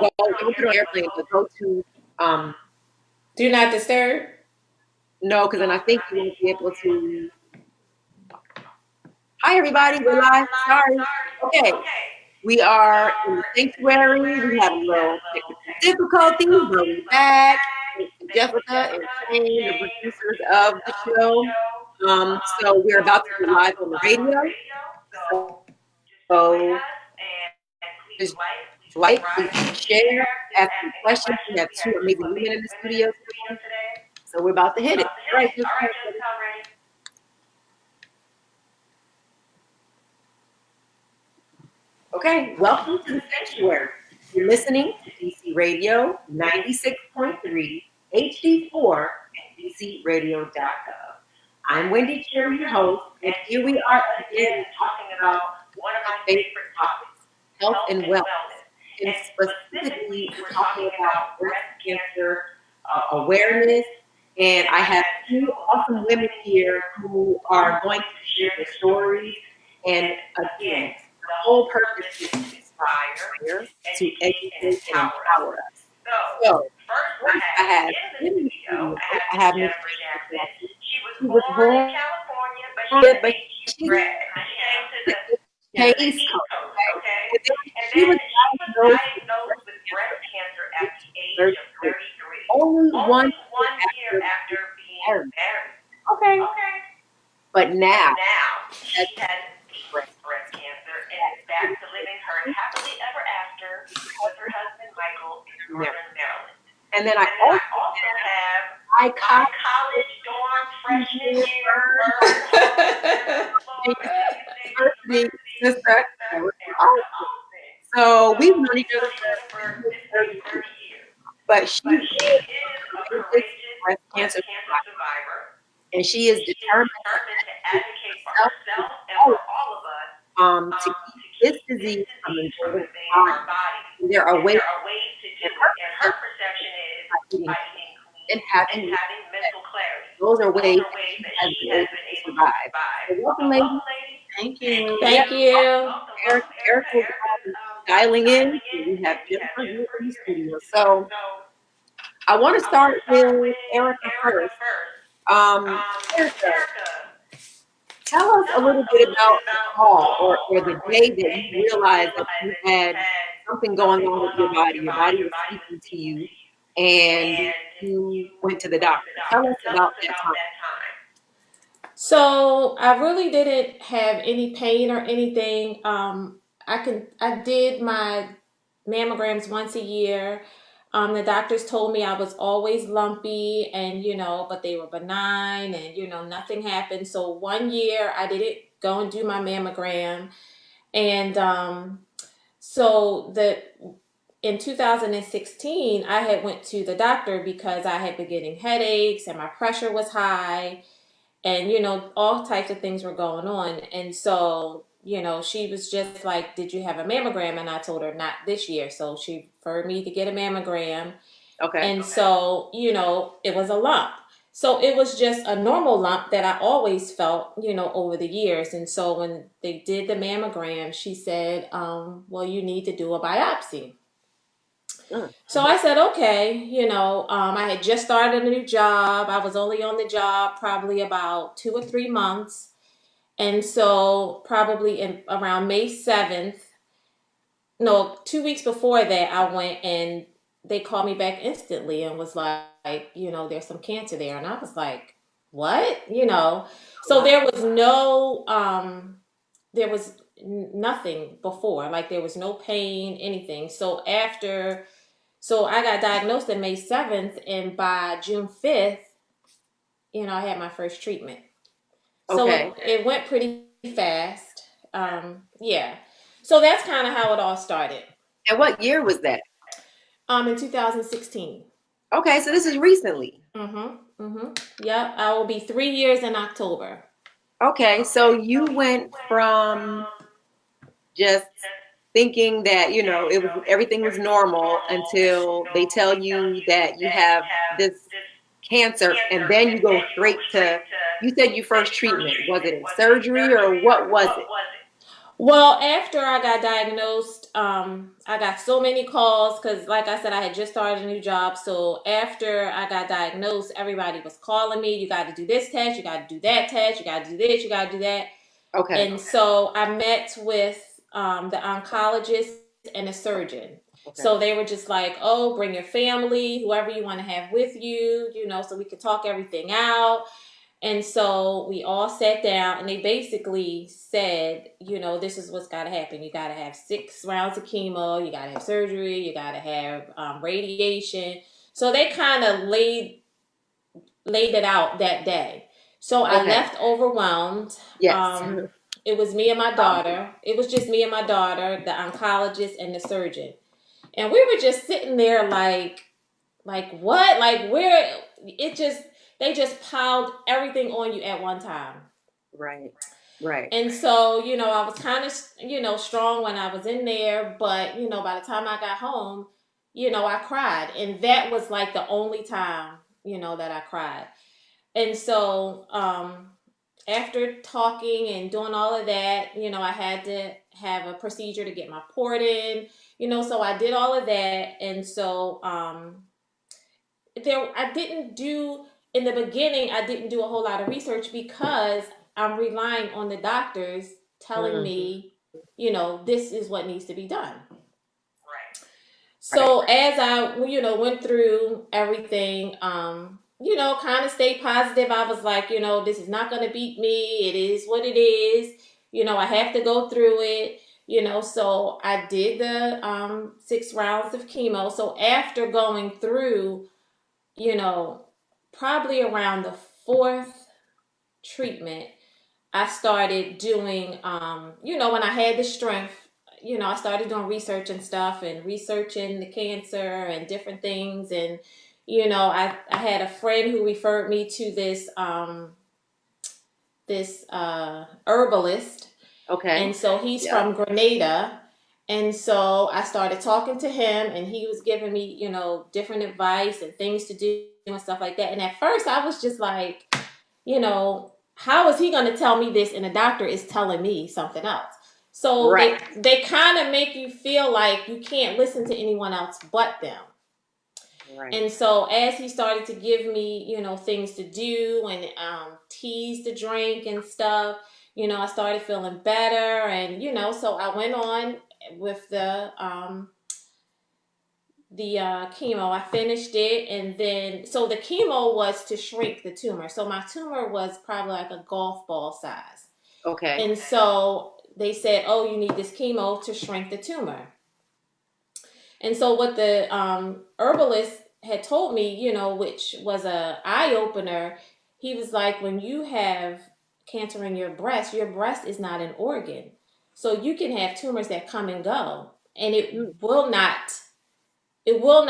don't put it on airplane, but go to Do not disturb. no, because then I think you won't be able to. Hi, everybody. We're live. Sorry. Okay. We are in the sanctuary. We have a little technical difficulties, but we're back. Thanks to Jessica and Shane, the producers of the show. So we're about to go live on the radio. So just like, please share, ask me questions. We have two amazing women in the studio today. So we're about to hit it. All right, just okay, welcome to the sanctuary. You're listening to DC Radio 96.3, HD4, and DCRadio.gov. I'm Wendy Cherry, your host, and here we are again talking about one of my favorite topics, health and wellness. And specifically, we're talking about breast cancer awareness. And I have two awesome women here who are going to share their stories. And again, the whole purpose is to inspire, to educate, and empower us. So, first I have in the studio, I have Miss Jackson. She was born in California, but she's bred. She came to the East Coast, okay? And then she was diagnosed with breast cancer at the age of 33. Only 1 year after being married. Okay. But now she has breast cancer and is back to living her happily ever after with her husband Michael in Northern Maryland. And then I also have my college dorm freshman year sister. So we've known each other for 30 years. But she is a courageous breast cancer survivor. And she is determined to advocate for herself and for all of us to keep this disease from invading our body. And there are ways to do it. And her perception is by eating clean and having mental clarity. Those are ways that she has been able to survive. So welcome, ladies. Thank you. Thank you. Erika will be dialing in. We have Jennifer here in the studio. So I want to start with Erika first. Erika, tell us a little bit about the call or the day that you realized that you had something going on with your body. Your body was speaking to you, and you went to the doctor. Tell us about that time. So I really didn't have any pain or anything. I did my mammograms once a year. The doctors told me I was always lumpy and, but they were benign and, nothing happened. So 1 year I didn't go and do my mammogram. And so in 2016, I had went to the doctor because I had been getting headaches and my pressure was high and, all types of things were going on. And so she was just like, did you have a mammogram? And I told her not this year. So she referred me to get a mammogram. Okay. And so, it was a lump. So it was just a normal lump that I always felt, over the years. And so when they did the mammogram, she said, well, you need to do a biopsy. So I said, okay, I had just started a new job. I was only on the job probably about 2 or 3 months. And so probably around May 7th, 2 weeks before that, I went and they called me back instantly and was like, there's some cancer there. And I was like, what? So there was nothing before, like there was no pain, anything. So I got diagnosed on May 7th and by June 5th, I had my first treatment. So it went pretty fast. Yeah. So that's kind of how it all started. And what year was that? In 2016. Okay, so this is recently. Yep, I will be 3 years in October. Okay, so you went from just thinking that, everything was normal until they tell you that you have this cancer, and then you go straight to, you said your first treatment. Was it in surgery or what was it? Well, after I got diagnosed, I got so many calls because, like I said, I had just started a new job. So after I got diagnosed, everybody was calling me. You got to do this test. You got to do that test. You got to do this. You got to do that. Okay. And so I met with the oncologist and a surgeon. Okay. So they were just like, oh, bring your family, whoever you want to have with you, so we could talk everything out. And so we all sat down and they basically said, this is what's got to happen. You got to have 6 rounds of chemo, you got to have surgery, you got to have radiation. So they kind of laid it out that day. So I Okay. left overwhelmed. Yes. It was me and my daughter. It was just me and my daughter, the oncologist and the surgeon. And we were just sitting there like what? Like where they just piled everything on you at one time. Right. Right. And so, I was kind of, strong when I was in there, but, by the time I got home, I cried. And that was like the only time, that I cried. And so, after talking and doing all of that, I had to have a procedure to get my port in, so I did all of that. And so, I didn't do in the beginning. I didn't do a whole lot of research because I'm relying on the doctors telling Mm. me, this is what needs to be done. Right. So as I, went through everything, kind of stayed positive. I was like, this is not going to beat me. It is what it is. I have to go through it. So I did the 6 rounds of chemo. So after going through, you know, probably around the fourth treatment, I started doing, when I had the strength, I started doing research and stuff and researching the cancer and different things. And, I had a friend who referred me to this herbalist. Okay. And so he's from Grenada. And so I started talking to him and he was giving me, different advice and things to do and stuff like that. And at first I was just like, how is he going to tell me this and the doctor is telling me something else? So Right. they kind of make you feel like you can't listen to anyone else but them. Right. And so as he started to give me, things to do and teas to drink and stuff, I started feeling better. And, so I went on with the chemo. I finished it. And then, so the chemo was to shrink the tumor. So my tumor was probably like a golf ball size. Okay. And so they said, oh, you need this chemo to shrink the tumor. And so what the herbalist had told me, which was a eye opener, he was like, when you have cancer in your breast is not an organ. So you can have tumors that come and go, and it will not it won't,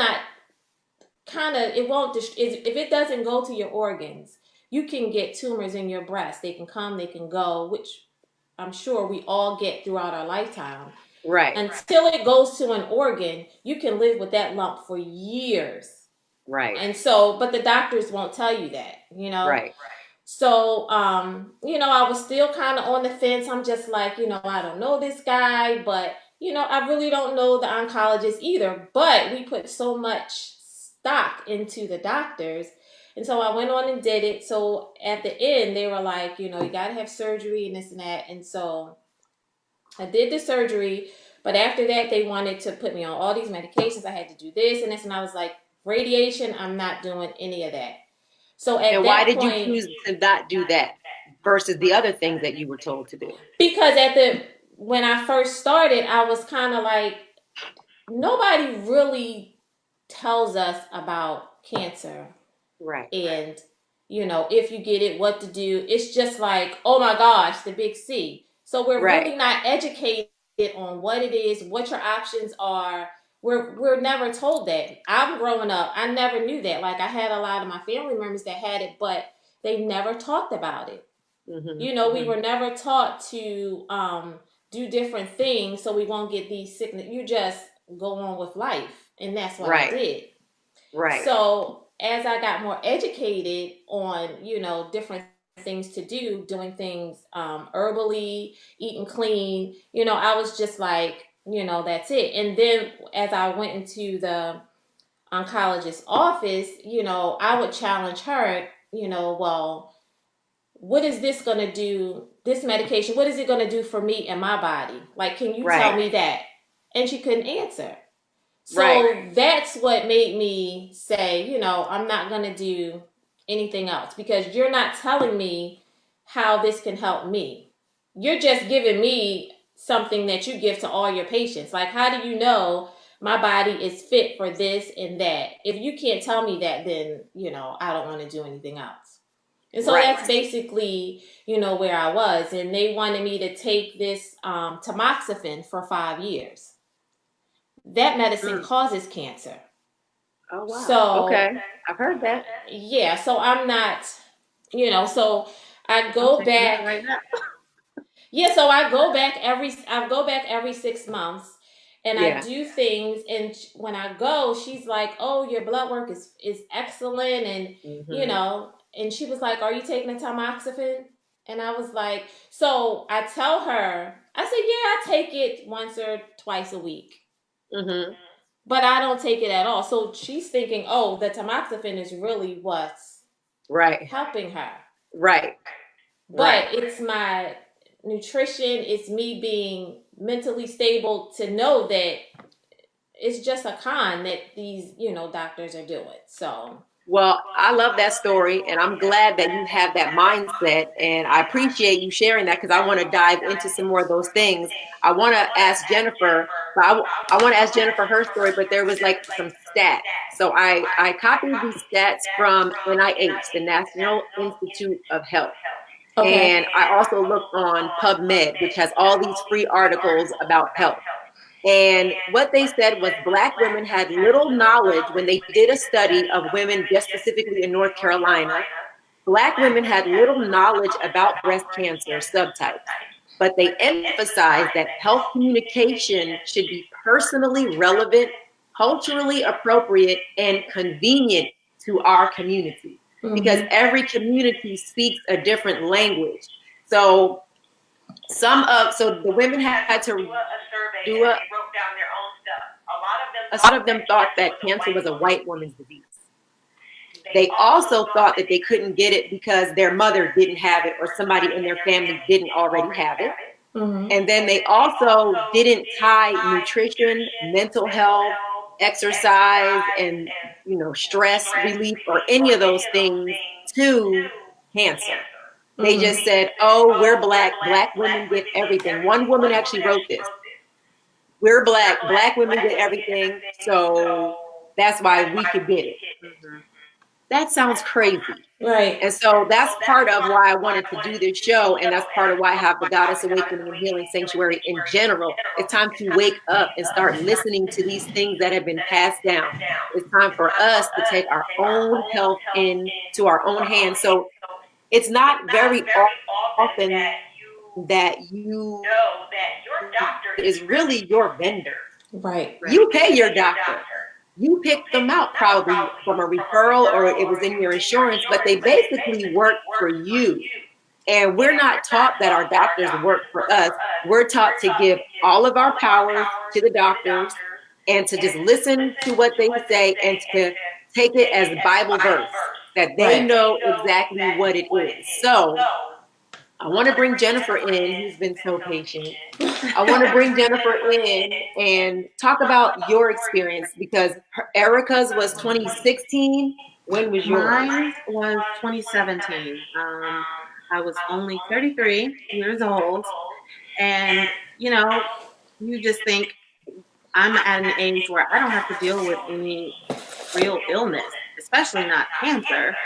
if it doesn't go to your organs, you can get tumors in your breast. They can come, they can go, which I'm sure we all get throughout our lifetime. Right. Until it goes to an organ, you can live with that lump for years. Right. And so, but the doctors won't tell you that, Right. So, I was still kind of on the fence. I'm just like, I don't know this guy, but, I really don't know the oncologist either. But we put so much stock into the doctors. And so I went on and did it. So at the end, they were like, you got to have surgery and this and that. And so I did the surgery. But after that, they wanted to put me on all these medications. I had to do this and this. And I was like, radiation, I'm not doing any of that. So at And that why did you point, choose to not do that versus the other things that you were told to do? because when I first started, I was kind of like, nobody really tells us about cancer. Right. And, if you get it, what to do. It's just like, oh my gosh, the big C. So we're Right. really not educated on what it is, what your options are. We're never told that. I'm growing up, I never knew that. Like I had a lot of my family members that had it, but they never talked about it. Mm-hmm. We were never taught to do different things so we won't get these sickness. You just go on with life, and that's what I did. Right. So as I got more educated on, different things to do, doing things herbally, eating clean. I was just like, that's it. And then as I went into the oncologist's office, I would challenge her, well, what is this going to do? This medication, what is it going to do for me and my body? Like, can you tell me that? And she couldn't answer. So that's what made me say, I'm not going to do anything else because you're not telling me how this can help me. You're just giving me something that you give to all your patients. Like, how do you know my body is fit for this and that? If you can't tell me that, then, I don't want to do anything else. And so that's basically, where I was. And they wanted me to take this tamoxifen for 5 years. That medicine causes cancer. Oh, wow. So, okay. I've heard that. Yeah. So I'm not, so I go back. Right now. Yeah. So I go back every 6 months and I do things. And when I go, she's like, oh, your blood work is excellent. And, and she was like, are you taking a tamoxifen? And I was like, so I tell her, I said, yeah, I take it once or twice a week. But I don't take it at all. So she's thinking, oh, the tamoxifen is really what's helping her. Right. But it's my nutrition, it's me being mentally stable to know that it's just a con that these, doctors are doing. So. Well, I love that story, and I'm glad that you have that mindset, and I appreciate you sharing that because I want to dive into some more of those things. I want to ask Jennifer, but I want to ask Jennifer her story, but there was like some stats. So I copied these stats from NIH, the National Institute of Health. Okay. And I also looked on PubMed, which has all these free articles about health. And what they said was Black women had little knowledge when they did a study of women, just specifically in North Carolina. Black women had little knowledge about breast cancer subtypes, but they emphasized that health communication should be personally relevant, culturally appropriate, and convenient to our community, because every community speaks a different language. So the women had to do a wrote down their own stuff. A lot of them thought that cancer was a white woman's disease. They also thought that they couldn't get it because their mother didn't have it or somebody in their family didn't already have it. And then they also didn't tie nutrition, mental health, exercise, and stress relief or any of those things to cancer. They just said, oh, we're Black women get everything. One woman actually wrote this. We're Black women get everything, so that's why we could get it. That sounds crazy. Right. And so that's part of why I wanted to do this show, and that's part of why I have the Goddess Awakening and Healing Sanctuary in general. It's time to wake up and start listening to these things that have been passed down. It's time for us to take our own health into our own hands. So it's not very often that you know that your doctor is really your vendor. Right. You pay your doctor. You pick them out probably from a referral or it was in your insurance, but they basically work for you. And we're not taught that our doctors work for us. We're taught to give all of our power to the doctors and to just listen to what they say and to take it as a Bible verse, that they know exactly what it is. So I want to bring Jennifer in, who's been so patient. I want to bring Jennifer in and talk about your experience, because Erika's was 2016. When was yours? Mine was 2017. I was only 33 years old. And, you just think I'm at an age where I don't have to deal with any real illness, especially not cancer.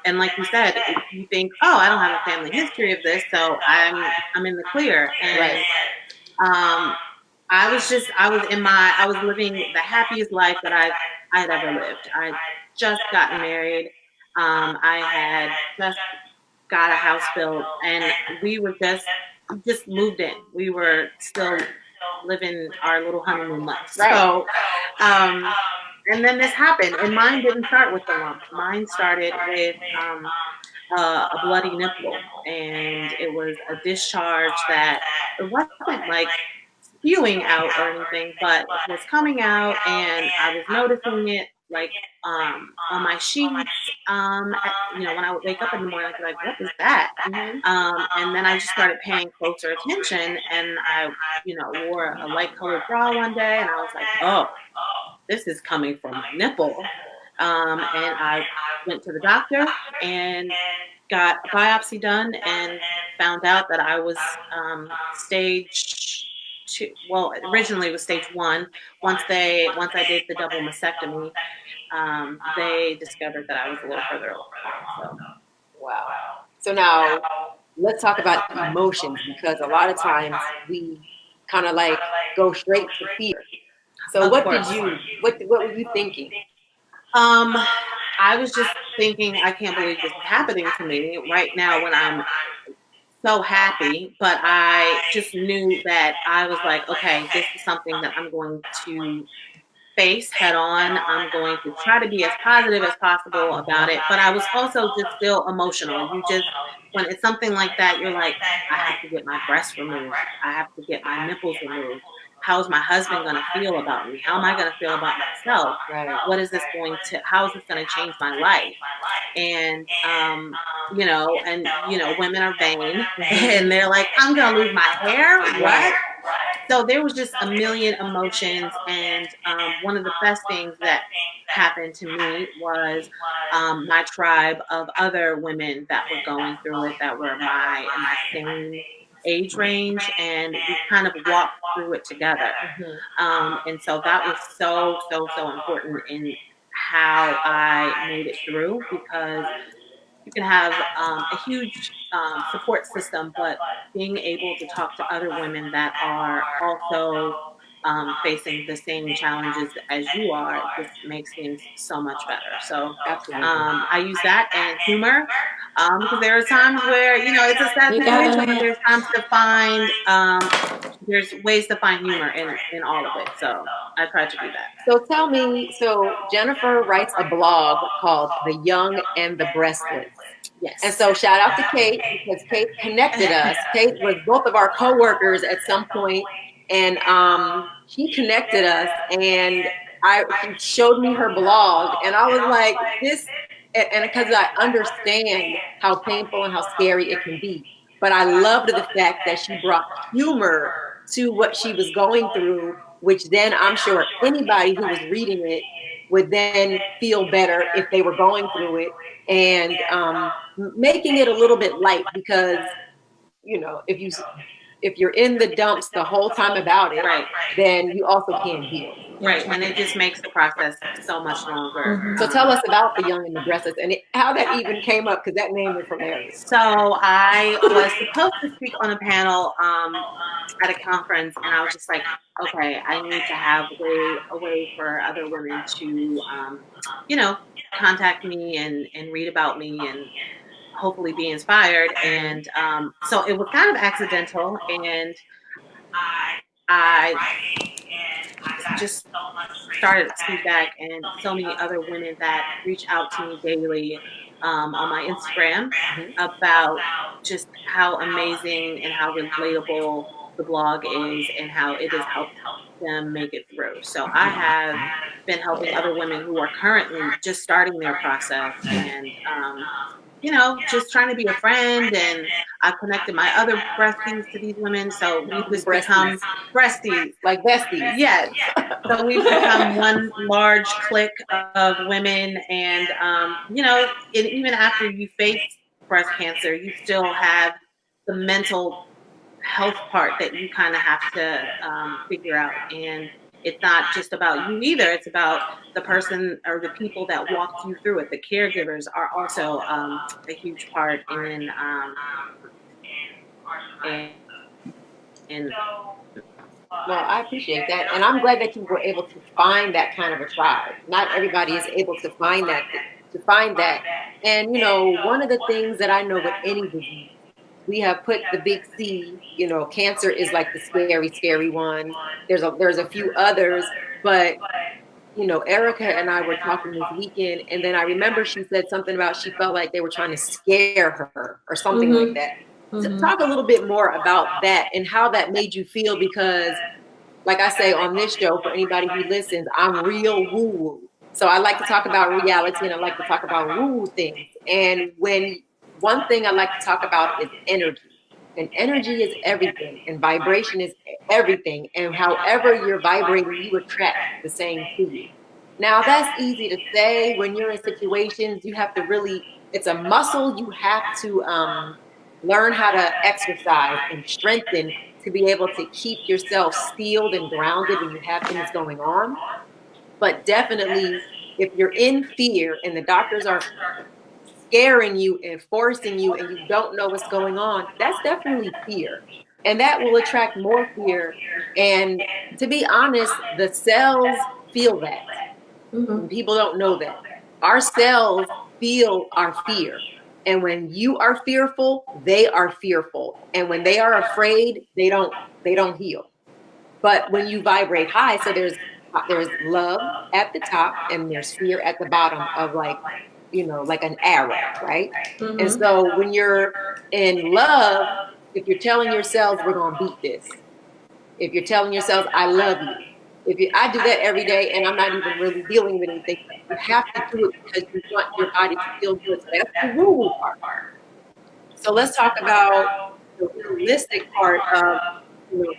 And like you said, you think, oh, I don't have a family history of this, so I'm in the clear. And I was living the happiest life that I had ever lived. I just gotten married. I had just got a house built, and we were just moved in. We were still living our little honeymoon life. So, and then this happened, and mine didn't start with the lump. Mine started with a bloody nipple, and it was a discharge that it wasn't like spewing out or anything, but it was coming out, and I was noticing it like on my sheets. When I would wake up in the morning, I'd be like, "What is that?" Mhm. And then I just started paying closer attention, and I, wore a light colored bra one day, and I was like, "Oh, this is coming from my nipple." And I went to the doctor and got a biopsy done and found out that I was stage two. Well, originally it was stage one. Once I did the double mastectomy, they discovered that I was a little further along. So, Wow. So now let's talk about emotions because a lot of times we kind of like go straight to fear. So of what did course, what were you thinking? um, I was just thinking, I can't believe this is happening to me right now when I'm so happy, but I just knew that I was like, okay, this is something that I'm going to face head on. I'm going to try to be as positive as possible about it. But I was also just still emotional. When it's something like that, you're like, I have to get my breasts removed. I have to get my nipples removed. How's my husband going to feel about me? How am I going to feel about myself? Right. How is this going to change my life? And, women are vain and they're like, I'm going to lose my hair. Right. What? So there was just a million emotions, and one of the best things that happened to me was my tribe of other women that were going through it, that were in my same age range, and we kind of walked through it together. Mhm. And so that was so so so important in how I made it through, because you can have a huge support system, but being able to talk to other women that are also facing the same challenges as you are just makes things so much better. So Absolutely. I use that and humor, because there are times where it's a sad You gotta situation, but laugh. there's ways to find humor in all of it. So I try to do that. So tell me, so Jennifer writes a blog called The Young and the Breastless. And Yes. so shout out to Kate because Kate connected us. Kate was both of our coworkers at some point, and she connected us, and she showed me her blog, and I was like, this, and because I understand how painful and how scary it can be, but I loved the fact that she brought humor to what she was going through, which then I'm sure anybody who was reading it would then feel better if they were going through it, and making it a little bit light because if you're in the dumps the whole time about it, Right. then you also can't heal. Right, and it just makes the process so much longer. So tell us about The Young and the Breathless and how that even came up, because that name is hilarious. So I was supposed to speak on a panel at a conference, and I was just like, okay, I need to have a way for other women to, contact me and read about me and hopefully be inspired. And so it was kind of accidental, and I just started feedback, and so many other women that reach out to me daily on my Instagram about just how amazing and how relatable the blog is and how it has helped them make it through. So I have been helping other women who are currently just starting their process, and just trying to be a friend. And I've connected my other breasties to these women. So we've just become breasties. Like besties. Yes. So we've become one large clique of women. And, and even after you face breast cancer, you still have the mental health part that you kind of have to figure out. And it's not just about you either. It's about the person or the people that walked you through it. The caregivers are also a huge part in Well, I appreciate that, and I'm glad that you were able to find that kind of a tribe. Not everybody is able to find that. And one of the things that I know with any disease, we have put the big C. Cancer is like the scary, scary one. There's a few others, but Erica and I were talking this weekend, and then I remember she said something about she felt like they were trying to scare her or something like that. Talk a little bit more about that and how that made you feel, because like I say on this show, for anybody who listens, I'm real woo-woo. So I like to talk about reality and I like to talk about woo-woo things. And one thing I like to talk about is energy. And energy is everything, and vibration is everything. And however you're vibrating, you attract the same to you. Now, that's easy to say. When you're in situations, you have to really, it's a muscle you have to learn how to exercise and strengthen to be able to keep yourself steeled and grounded when you have things going on. But definitely, if you're in fear and the doctors are scaring you and forcing you and you don't know what's going on, that's definitely fear. And that will attract more fear. And to be honest, the cells feel that. And people don't know that. Our cells feel our fear. And when you are fearful, they are fearful. And when they are afraid, they don't heal. But when you vibrate high, so there's love at the top and there's fear at the bottom of like an arrow, right? And so when you're in love, if you're telling yourselves we're gonna beat this, if you're telling yourselves I love you, I do that every day and I'm not even really dealing with anything. You have to do it because you want your body to feel good. So that's the woo-woo part. So let's talk about the realistic part of,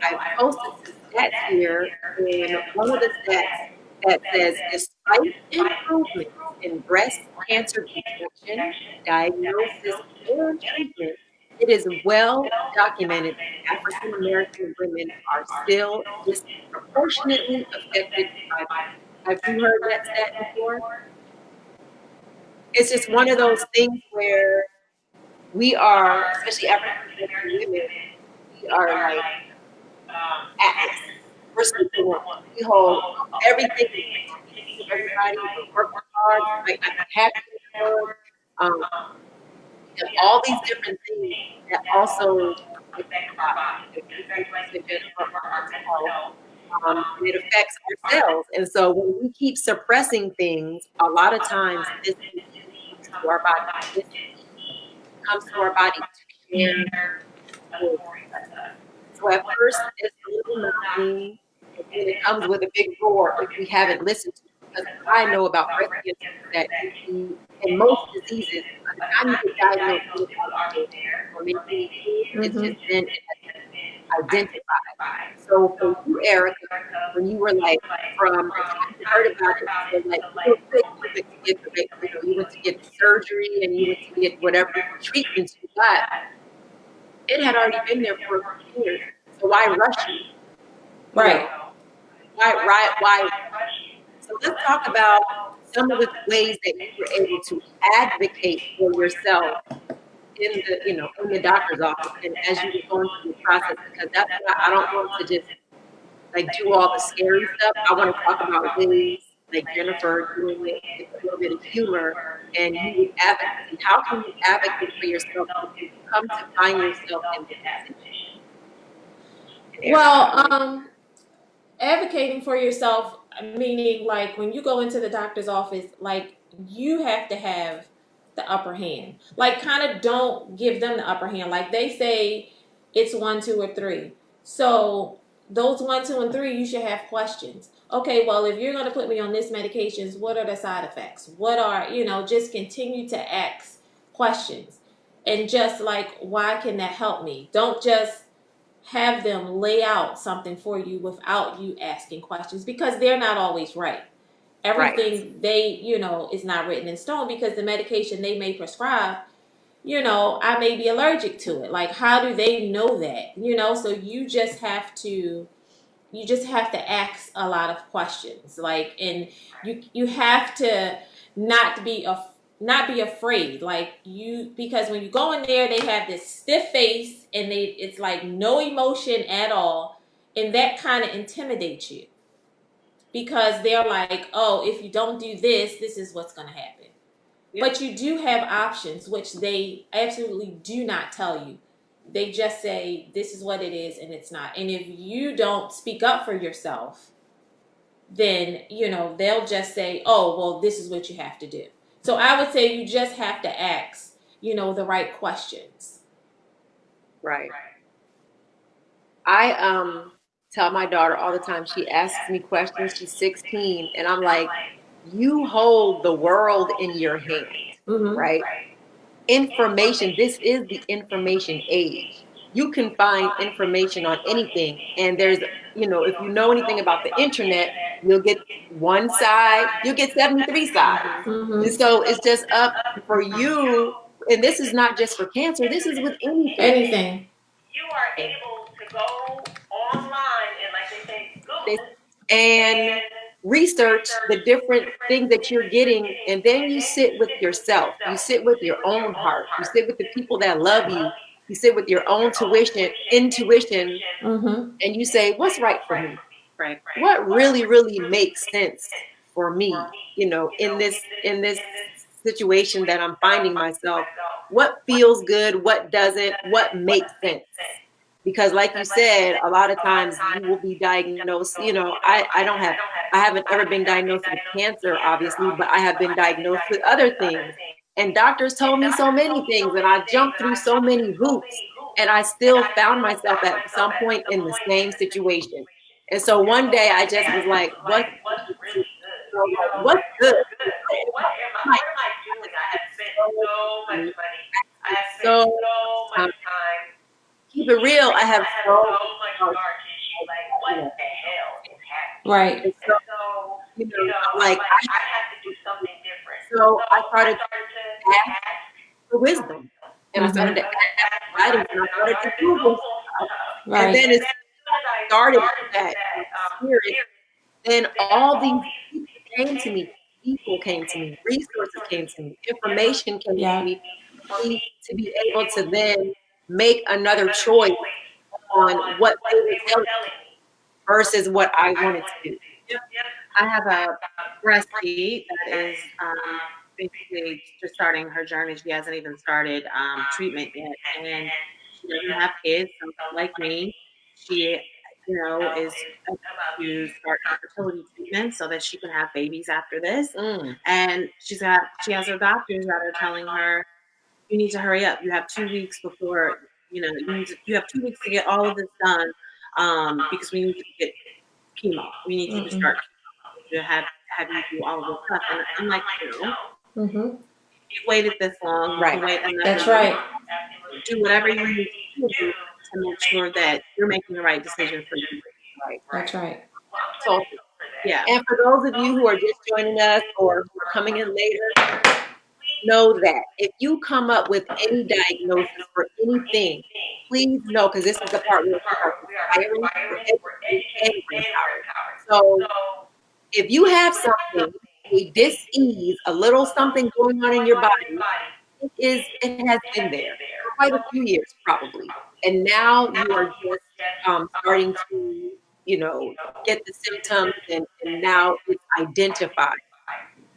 I posted some stats here, and one of the stats that says, despite improvements in breast cancer detection, diagnosis, and treatment, it is well documented that African American women are still disproportionately affected by. Have you heard that stat before? It's just one of those things where we are, especially African American women, we are like atlas. We're something else. We hold everything to everybody. We're working hard. We might not be happy in the world. And all these different things that also affect the body. It affects our mental health. And it affects our cells. And so when we keep suppressing things, a lot of times this comes to our body. This comes to our body to share. So at first it's a little mounting, and then it comes with a big roar if we haven't listened to it. Because I know about breast cancer that in most diseases, by the time you get diagnosed with it, or maybe it's just then it has been identified. So for you, Erica, when you were like from the time you heard about it, so like you were quick to get you went to get surgery and you went to get whatever treatments you got, it had already been there for a few years. So why rush you? Right. Why? So let's talk about some of the ways that you were able to advocate for yourself in the doctor's office and as you were going through the process, because that's why I don't want to just like do all the scary stuff. I want to talk about ways like Jennifer doing it with a little bit of humor, and you would advocate. How can you advocate for yourself if you come to find yourself in that situation? Well, advocating for yourself, meaning like when you go into the doctor's office, like you have to have the upper hand. Like, kind of don't give them the upper hand. Like they say it's 1, 2, or 3. So those 1, 2, and 3, you should have questions. Okay, well, if you're going to put me on this medications, what are the side effects? What are, just continue to ask questions. And just like, why can that help me? Don't just have them lay out something for you without you asking questions, because they're not always right. Everything they, is not written in stone, because the medication they may prescribe, I may be allergic to it. Like, how do they know that? So you just have to ask a lot of questions. Like, and you have to not be afraid. Like, because when you go in there, they have this stiff face and it's like no emotion at all, and that kind of intimidates you, because they're like, oh, if you don't do this, this is what's going to happen. Yep. But you do have options, which they absolutely do not tell you. They just say, this is what it is, and it's not. And if you don't speak up for yourself, then they'll just say, oh, well, this is what you have to do. So I would say you just have to ask the right questions. Right. I tell my daughter all the time, she asks me questions, she's 16, and I'm like, you hold the world in your hand, Mm-hmm. right? Information, this is the information age. You can find information on anything. And there's, if you know anything about the internet, you'll get one side, you'll get 73 sides. Mm-hmm. And so it's just up for you. And this is not just for cancer, this is with anything. You are able to go online and, like they say, Google and research the different things that you're getting, and then you sit with yourself, you sit with your own heart, you sit with the people that love you, you sit with your own intuition, Mm-hmm. and you say, what's right for me? Right. What really makes sense for me, in this situation that I'm finding myself? What feels good, what doesn't, what makes sense? Because like you said, a lot of times you will be diagnosed, I haven't ever been diagnosed with cancer, obviously, but I have been diagnosed with other things. And doctors told me so many things, and I jumped through so many hoops, and I still found myself at some point in the same situation. And so one day I just was like, what's really good? What's good? What am I doing? I have spent so much money. I have spent so much time. Keep it real, I have so much scar tissue. Like, what the hell is happening? Right. And so, like, I had to do something different. So I started to ask for wisdom. And I started to ask guidance, and I started to Google stuff. Right. And then as soon as I started with that spirit, then all these people came to me. People came to me. Resources came to me. Information came to me for me to be able to then make another choice on what they were telling me versus what I wanted to do. I have a breastfeed that is basically just starting her journey. She hasn't even started treatment yet, and she doesn't have kids. So like me, she, is about to start fertility treatment so that she can have babies after this. And she has her doctors that are telling her, you need to hurry up. You have 2 weeks before, you have 2 weeks to get all of this done because we need you to get chemo. We need you to start chemo. To have you do all of this stuff. And I'm like, Mm-hmm. you waited this long. Right. Wait another That's right. Do whatever you need to do to make sure that you're making the right decision for you. Right. That's right. So, Yeah. and for those of you who are just joining us or who are coming in later, know that if you come up with any diagnosis for anything, please know, because this is the part where we are inspiring, we're educating, and we're empowering. So if you have something, a dis-ease, a little something going on in your body, it has been there for quite a few years probably. And now you are just starting to, get the symptoms, and now it's identified.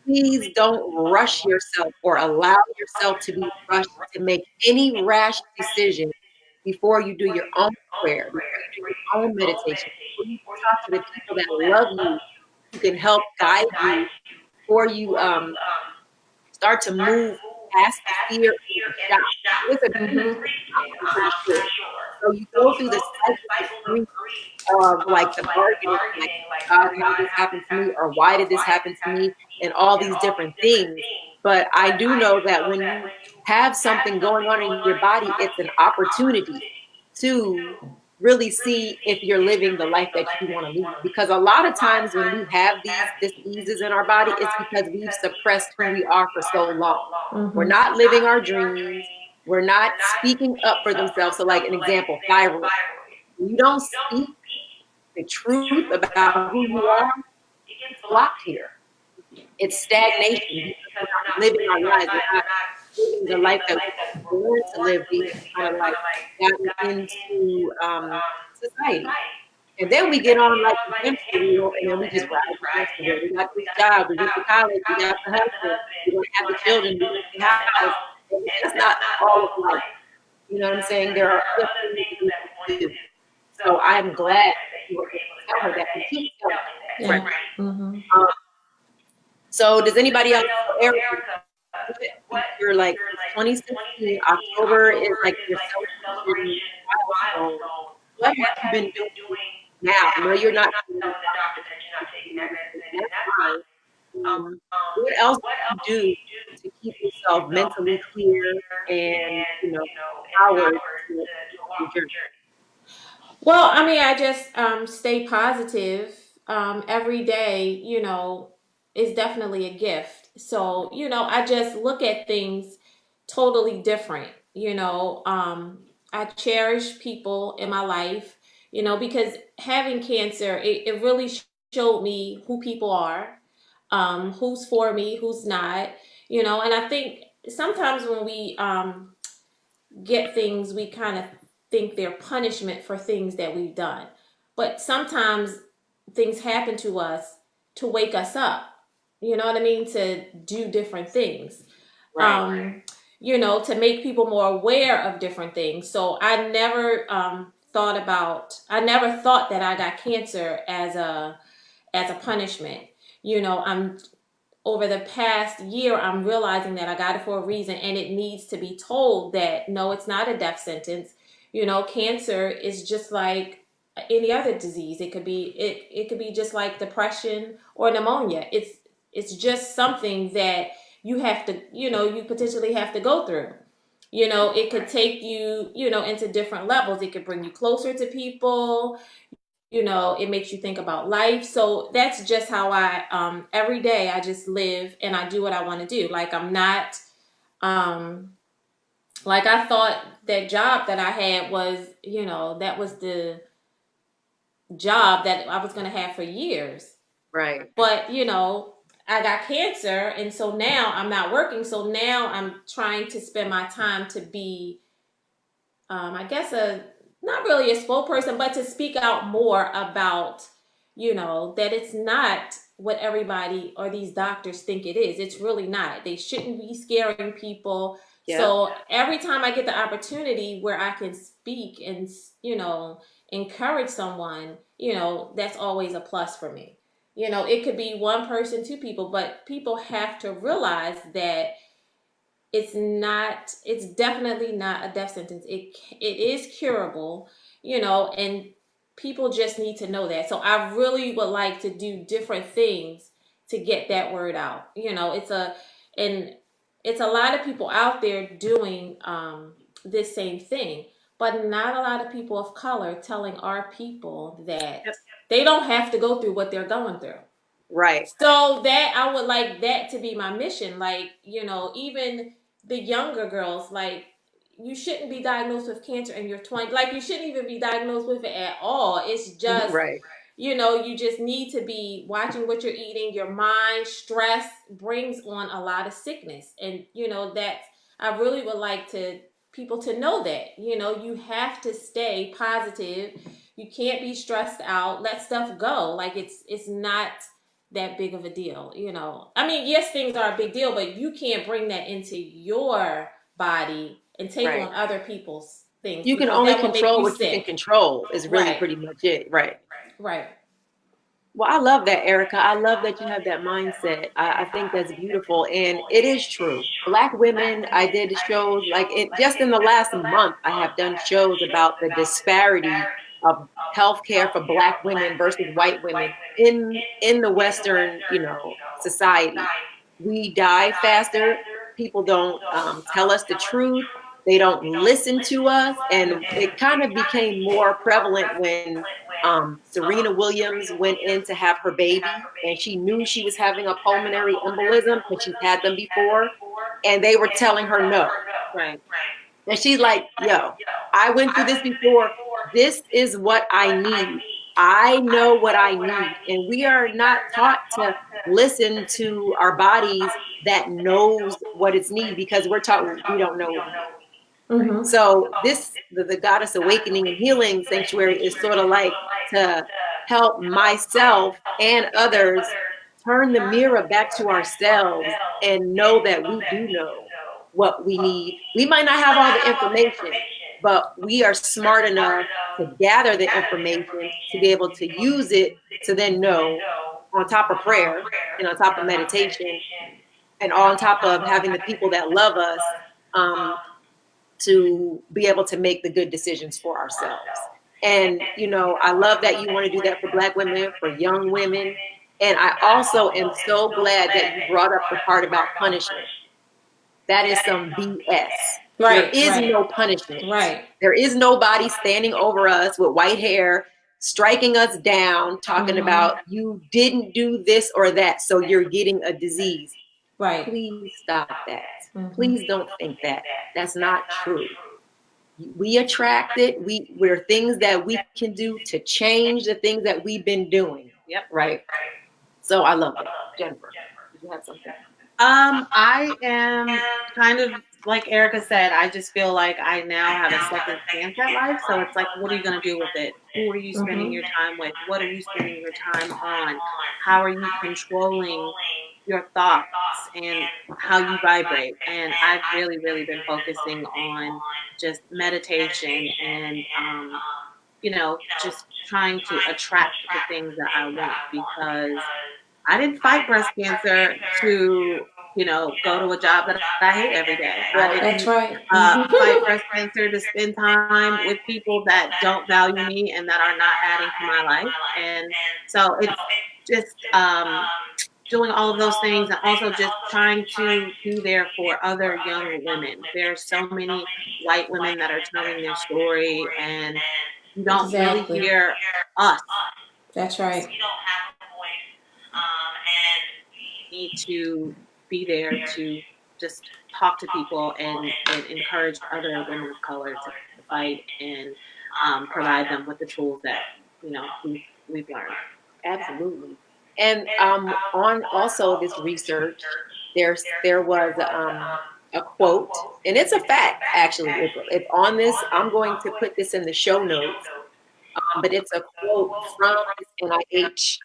Please don't rush yourself or allow yourself to be rushed to make any rash decision before you do your own prayer, before you do your own meditation, before you talk to the people that love you, who can help guide you, before you start to move past the fear and the shock. It's a grief thing, I'm pretty sure. So you go through the cycle of grief of like the bargaining, like, God, how did this happen to me? Or why did this happen to me? And all these different things. But I do know that when you have something going on in your body, it's an opportunity to really see if you're living the life that you want to live. Because a lot of times when we have these diseases in our body, it's because we've suppressed who we are for so long. Mm-hmm. We're not living our dreams. We're not speaking up for themselves. So like an example, thyroid. When you don't speak the truth about who you are, it gets blocked here. It's stagnation because we're not living our lives. We're not living the life that we were born to live. We kind of like gotten into society. And then we get on like the hamster wheel, and then we just ride the hamster wheel. We got this job, we went to college, we got the husband, we're going to have the children, we want the house. And it's not all of life. You know what I'm saying? There are other things that we want to do. So I'm glad that you were able to tell her that and keep telling her that. Yeah. Mm-hmm. So does anybody else, Erica, what you're like, 2016, October is like your celebration milestone. What have you been doing now? I know you're not telling the doctor that you're not taking that medicine, and that's fine. What else do you do to keep yourself mentally clear and, empowered to your journey? Well, I mean, I just stay positive every day, is definitely a gift. So, I just look at things totally different. I cherish people in my life, because having cancer, it really showed me who people are, who's for me, who's not, and I think sometimes when we get things, we kind of think they're punishment for things that we've done. But sometimes things happen to us to wake us up. You know what I mean? To do different things. Right. To make people more aware of different things. So I never I never thought that I got cancer as a punishment. I'm over the past year, I'm realizing that I got it for a reason, and it needs to be told that no, it's not a death sentence. Cancer is just like any other disease. It could be just like depression or pneumonia. It's just something that you have to, you potentially have to go through. It could take you, into different levels. It could bring you closer to people. It makes you think about life. So that's just how I every day I just live and I do what I want to do. Like I'm not um like I thought that job that I had was, that was the job that I was going to have for years. Right. But, I got cancer, and so now I'm not working. So now I'm trying to spend my time to be I guess not really a spokesperson, but to speak out more about, that it's not what everybody or these doctors think it is. It's really not. They shouldn't be scaring people. Yeah. So every time I get the opportunity where I can speak and, encourage someone, that's always a plus for me. It could be one person, two people, but people have to realize that it's definitely not a death sentence. It is curable, and people just need to know that. So I really would like to do different things to get that word out. And it's a lot of people out there doing this same thing, but not a lot of people of color telling our people that they don't have to go through what they're going through. Right. So that I would like that to be my mission. Like, even the younger girls, like, you shouldn't be diagnosed with cancer in your 20s. Like, you shouldn't even be diagnosed with it at all. It's just, right. You just need to be watching what you're eating. Your mind, stress brings on a lot of sickness. And, I really would like people to know that, you have to stay positive. You can't be stressed out. Let stuff go. Like, it's not that big of a deal. I mean, yes, things are a big deal, but you can't bring that into your body and take on other people's things. You can only control what you can control is really pretty much it. Right. Well, I love that, Erica. I love that you have that mindset. I think that's beautiful. And it is true. Black women, I did shows like just in the last month, I have done shows about the disparity of healthcare for Black women versus white women in the Western, society. We die faster. People don't tell us the truth. They don't listen to us. And it kind of became more prevalent when Serena Williams went in to have her baby, and she knew she was having a pulmonary embolism because she's had them before, and they were telling her no. Right. And she's like, yo, I went through this before. This is what I need. I know what I need. And we are not taught to listen to our bodies that knows what it's need, because we're taught we don't know what we need. Mm-hmm. So the Goddess Awakening and Healing Sanctuary is sort of like to help myself and others turn the mirror back to ourselves and know that we do know what we need. We might not have all the information, but we are smart enough to gather the information to be able to use it to then know on top of prayer and on top of meditation and on top of having the people that love us, um, to be able to make the good decisions for ourselves. And, I love that you want to do that for Black women, for young women. And I also am so glad that you brought up the part about punishment. That is some BS. There Right, is right, no punishment. right. There is nobody standing over us with white hair, striking us down, talking about you didn't do this or that, so you're getting a disease. Right. Please stop that. Please don't think that. That's not true. We attract it. We're things that we can do to change the things that we've been doing. Yep. Right. So I love it. Jennifer, did you have something? I am kind of like Erika said, I just feel like I now have a second chance at life. So it's like, what are you going to do with it? Who are you spending your time with? What are you spending your time on? How are you controlling your thoughts and how you vibrate? And I've really, really been focusing on just meditation and, just trying to attract the things that I want, because I didn't fight breast cancer to, go to a job that I hate every day. I That's didn't right. fight breast cancer to spend time with people that don't value me and that are not adding to my life. And so it's just doing all of those things, and also just trying to be there for other young women. There's so many white women that are telling their story, and you don't really Exactly. hear us. That's right. Need to be there to just talk to people and encourage other women of color to fight and provide them with the tools that we've learned. Absolutely. And on also this research, there was a quote, and it's a fact actually. It's on this. I'm going to put this in the show notes, but it's a quote from this NIH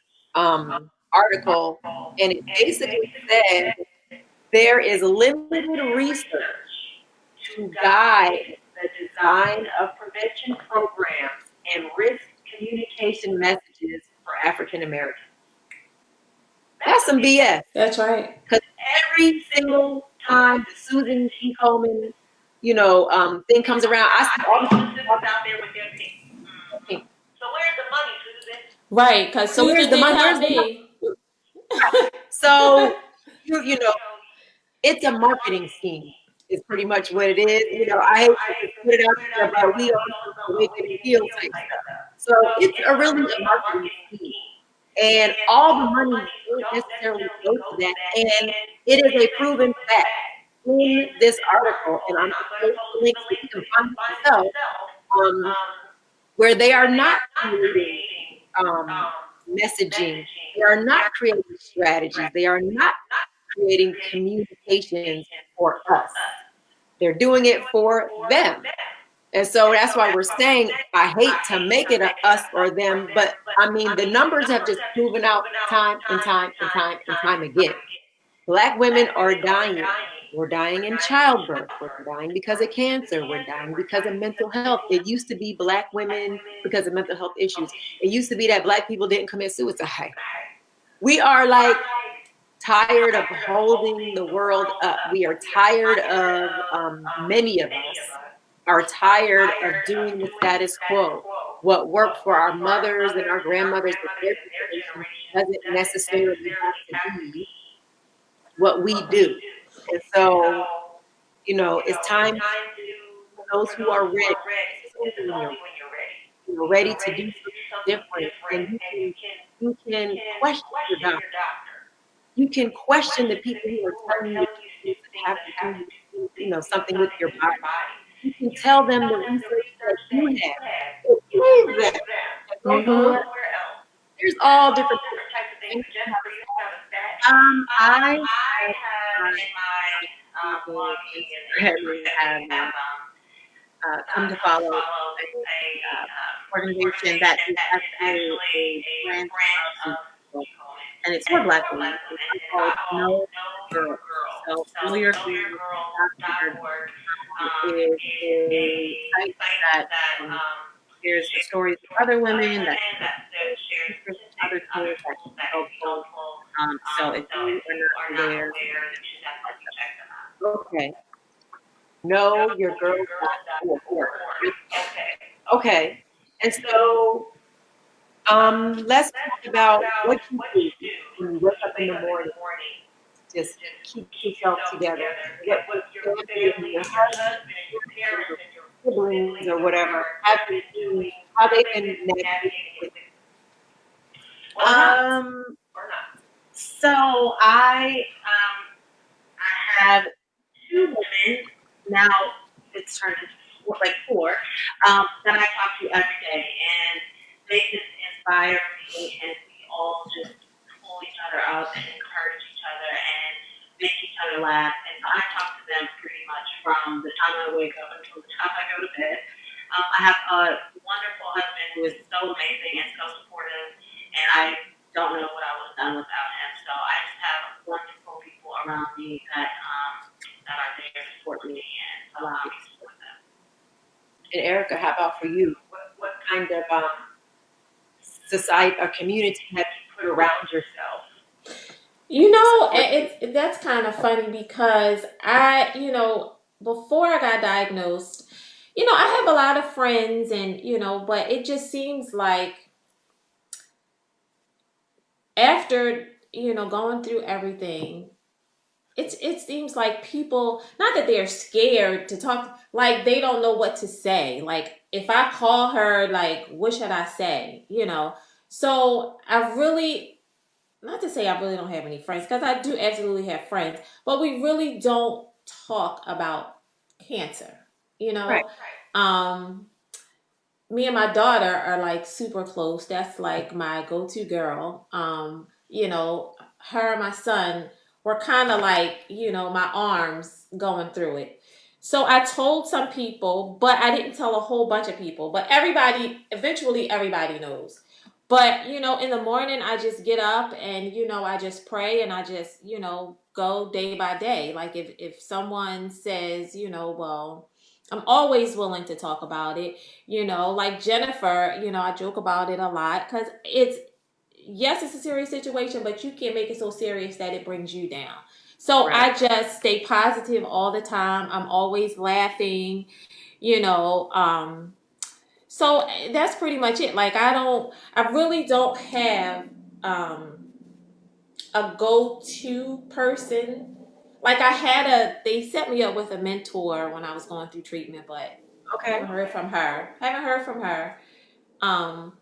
article, and it basically said there is limited research to guide the design of prevention programs and risk communication messages for African Americans. That's some BS. That's right. Because every single time the Susan G. Komen, thing comes around, I see all the students out there with their pink. So where's the money, Susan? Right, because So Susan where's the didn't money? help me. So it's a marketing scheme. Is pretty much what it is. I hate to put it out there, but we all know the way they feel type stuff. So it's a really a marketing scheme. And all the money don't necessarily go to that. And it is a proven fact in this article, and I'm going to post the link so you can find it yourself, where they are not creating messaging. They are not creating strategies. They are not creating communications for us. They're doing it for them. And so that's why we're saying, I hate to make it a us or them, but I mean, the numbers have just proven out time and time and time and time again. Black women are dying. We're dying in childbirth. We're dying because of cancer. We're dying because of mental health. It used to be Black women because of mental health issues. It used to be that Black people didn't commit suicide. We are like tired of holding the world up. We are tired of, many of us are tired of doing the status quo. What worked for our mothers and our grandmothers in their generation doesn't necessarily have to be what we do. And so, it's time for those who are ready, ready to do something different. And you can question your doctor. You can question the people who are telling you to have to do, something with your body. You can tell them the research that you have. It proves that. Don't know where else. There's all different types of things. I come to follow a organization that is actually a branch of Super, and it's for Black women. It's called No Girl. So NowYourGirl.org is a site that shares the stories of other women, that shares other other tools that can be helpful. So if you are not aware, you should definitely check them out. Okay. Know your girls.org. Okay. And so let's talk about what you do when you wake up in the morning. Just keep yourself together. What your family and your husband and your siblings or whatever have been doing, how they've been navigating with it or not. So I have two women now. It's turned into like four that I talk to every day, and they just inspire me, and we all just pull each other up and encourage each other and make each other laugh. And so I talk to them pretty much from the time I wake up until the time I go to bed. I have a wonderful husband who is so amazing and so supportive, and I don't know what I would have done without him. So I just have wonderful people around me that are there to support me and allow me to support them. And Erica, how about for you? What kind of society or community have you put around yourself? That's kind of funny because before I got diagnosed, I have a lot of friends and, but it just seems like after, going through everything, it seems like people, not that they're scared to talk, like they don't know what to say. Like if I call her, like, what should I say? So I really, not to say I really don't have any friends, because I do absolutely have friends, but we really don't talk about cancer, you know? Right. Me and my daughter are like super close. That's like my go-to girl. Her and my son were kind of like, my arms going through it. So I told some people, but I didn't tell a whole bunch of people. But eventually everybody knows. But, in the morning I just get up and, I just pray and I just, go day by day. Like if someone says, well, I'm always willing to talk about it. Like Jennifer, I joke about it a lot because it's a serious situation, but you can't make it so serious that it brings you down. So Right. I just stay positive all the time. I'm always laughing, you know. So that's pretty much it. Like I really don't have a go-to person. Like they set me up with a mentor when I was going through treatment, but Okay. haven't heard from her. Um,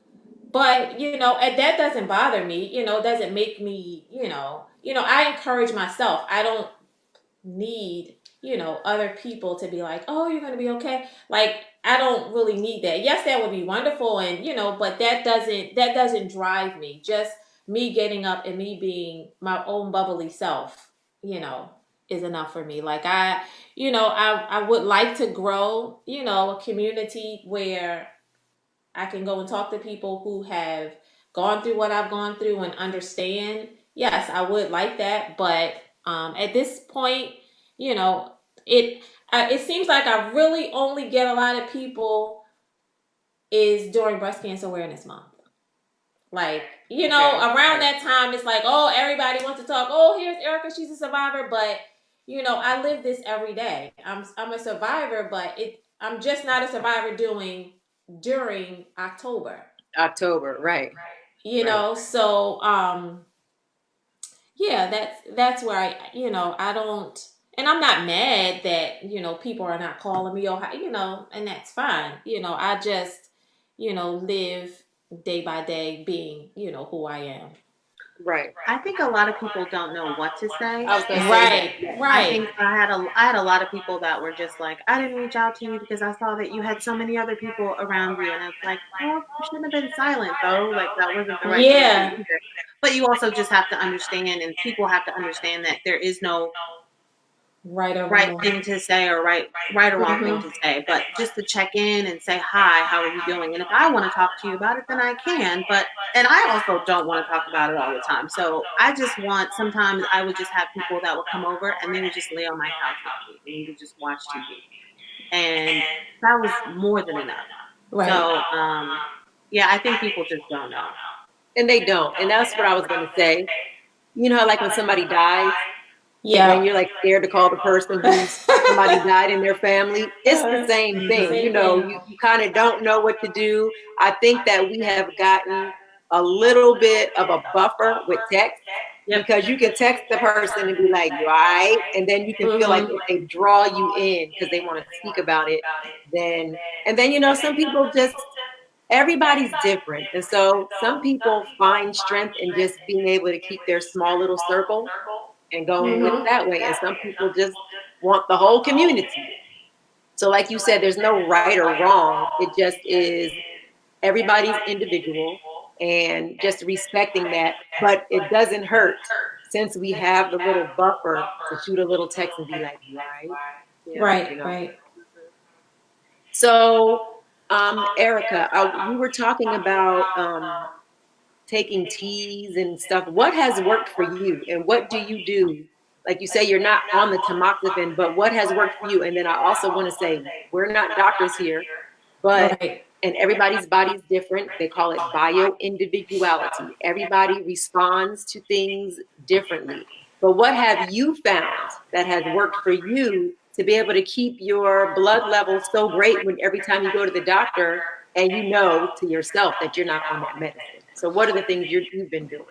but and that doesn't bother me. Doesn't make me. I encourage myself. I don't need other people to be like, oh, you're gonna be okay. Like I don't really need that. Yes, that would be wonderful, and but that doesn't drive me. Just me getting up and me being my own bubbly self, is enough for me. Like I would like to grow, a community where I can go and talk to people who have gone through what I've gone through and understand. Yes, I would like that, but at this point, you know, it it seems like I really only get a lot of people is during Breast Cancer Awareness Month. Like, around that time, it's like, oh, everybody wants to talk. Oh, here's Erica, she's a survivor, but I live this every day. I'm a survivor, but I'm just not a survivor during October. October, right. So yeah, that's where I don't, and I'm not mad that people are not calling me or and that's fine. I just live day by day being who I am. Right. I think a lot of people don't know what to say. I was gonna say Right, that. I think I had a lot of people that were just like, I didn't reach out to you because I saw that you had so many other people around you, and it's like, well, you shouldn't have been silent though. Like that wasn't the right thing to do either. But you also just have to understand, and people have to understand that there is no right thing to say or right or wrong thing to say, but just to check in and say hi, how are you doing? And if I want to talk to you about it, then I can. And I also don't want to talk about it all the time. So I just want, sometimes I would just have people that would come over and they would just lay on my couch with me and we would just watch TV. And that was more than enough. Right. So yeah, I think people just don't know. And they don't. And that's what I was going to say. You know how like when somebody dies and then Yeah. you're like scared to call the person who's somebody died in their family? It's the same thing. You Same know, thing. you kind of don't know what to do. I think that we have gotten a little bit of a buffer with text Yep. because you can text the person and be like, you all right? And then you can feel like if they draw you in because they want to speak about it, then, and then, you know, some people just, everybody's different. And so some people find strength in just being able to keep their small little circle and going with it that way. And some people just want the whole community. So, like you said, there's no right or wrong. It just is everybody's individual and just respecting that. But it doesn't hurt since we have the little buffer to shoot a little text and be like, you all right? Yeah, you Right, know. right. So, Erica, we were talking about taking teas and stuff. What has worked for you, and what do you do? Like you say, you're not on the tamoxifen, but what has worked for you? And then I also want to say, we're not doctors here, but Right. and everybody's body is different. They call it bio individuality. Everybody responds to things differently. But what have you found that has worked for you to be able to keep your blood level so great when every time you go to the doctor and you know to yourself that you're not on that medicine? So what are the things you've been doing?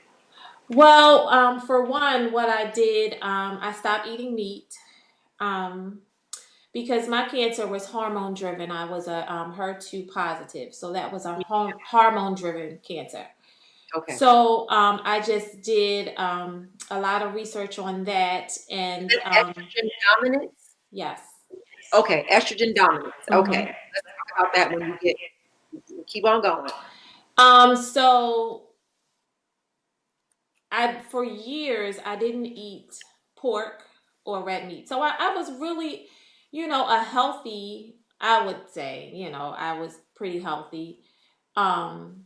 Well, for one, what I did, I stopped eating meat. Um, because my cancer was hormone driven. I was a HER2 positive, so that was a hormone driven cancer. Okay. So I just did a lot of research on that, and Estrogen dominance? yes. Okay, estrogen dominance. Okay. Mhm. Let's talk about that when you get, keep on going. So I for years I didn't eat pork or red meat. So I was really, a healthy, I would say, I was pretty healthy. Um